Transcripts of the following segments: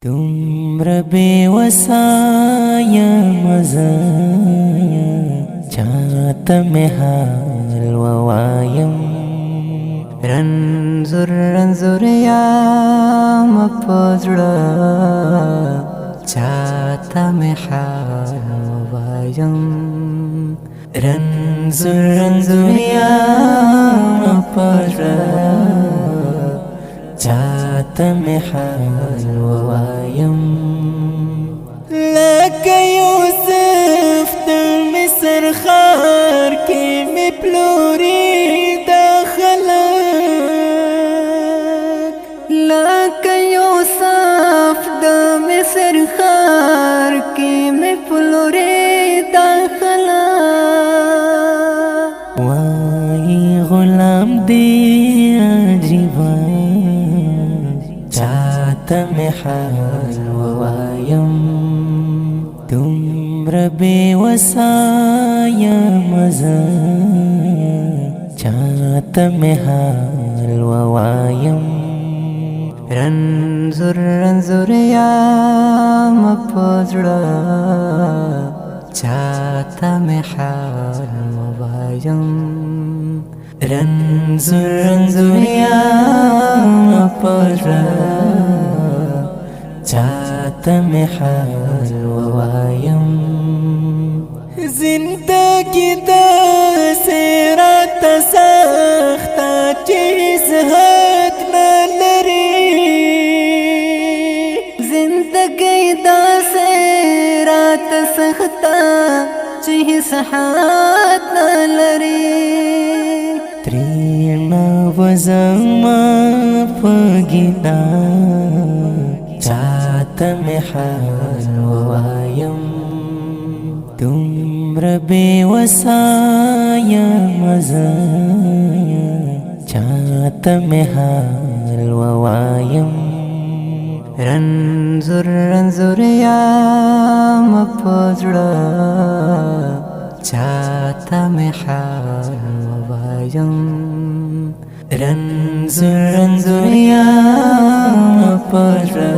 तुमरा बेवसाया मजा चाहता मैं हाल ववायम रंजुर या मपजुड़ा चाहता मैं हाल ववायम रंजुर या मपजुड़ा चाहता मैं हाल ववायम लका यूसुफ तुम मिस्र खार के में प्लोरी दाखलक लका यूसुफ तुम मिस्र खार के में प्लोरी दाखलक वाई गुलाम दिया जीवन चाहता मैं हाल ववायम तुमरा बेवसाया मजा चाहता मैं हाल ववायम रंजुर या मपजुड़ा चाहता मैं हाल ववायम रंजुर या मपजुड़ा चाहता मैं हाल ववायम जिंदगी दा सेरात सख्ता चीज हक न लरी जिंदगी दा सेरात सख्ता चीज हक न लरी त्रीना वज़मा पगिना चाहता मैं हाल ववायम तुमरा बेवसाया मजा चाहता मैं हाल ववायम रंजुर या मपजुड़ा चाहता मैं हाल ववायम रंजुर या मपजुड़ा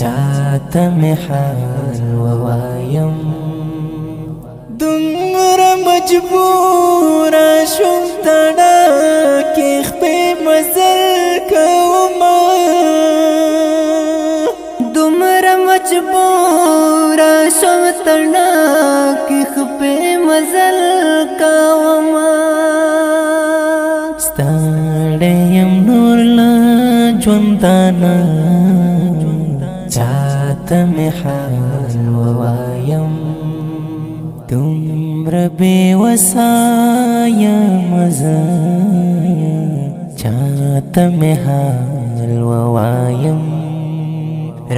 चाहता मैं हाल ववायम दुमरा मजबूरा शुम तड़ा के पे मजल कौमा दुमरा मजबूरा शुम तड़ा के पे मजल कौमा स्ताड़ेयम नूरला जुंदाना चाहता मैं हाल ववायम तुमरा बेवसाया मजा चाहता मैं हाल ववायम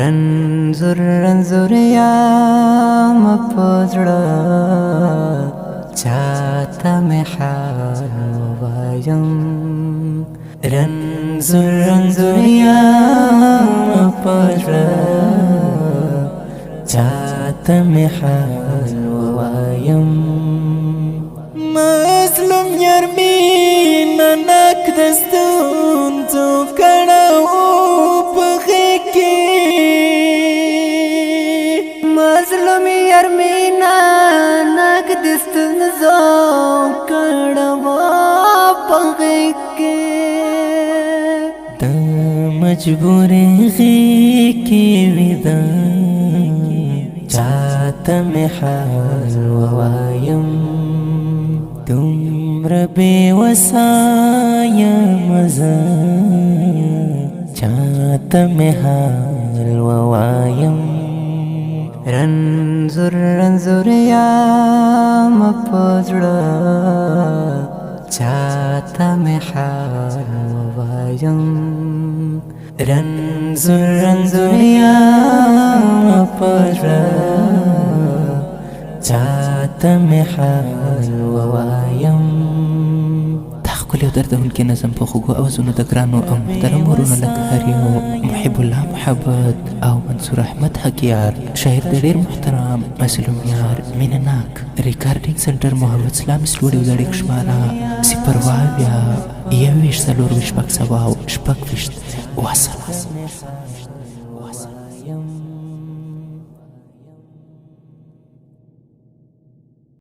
रंजुर या मपजुड़ा चाहता मैं हाल ववायम रंजुर या मपजुड़ा चाहता मैं हाल ववायम मज़लूम यरमीना नक दस्तून जो कड़ा उपके मज़लूम यरमीना नक दस्तून जो कड़ा उपके मजबूरी के विदा चाहता मैं हाल ववायम तुमरा बेवसाया मजा चाहता मैं हाल ववायम रंजुर या मपजुड़ा चाहता मैं हाल ववायम रंजुर या मपजुड़ा चाहता मैं हाल ववायम تخلي ودرده من كنا زنبخو أو زون دكرانو أو محترم ورنا لك هريو محب الله محبت أو منصور أحمد حكيار شاعر دير محترم مسلم يار من هناك ريكاردينج سنتر محمد سلام ستوديو داريك شمالا سيبر وابيا يويش سالور وشبك سواو شبك فيشت وصل وصل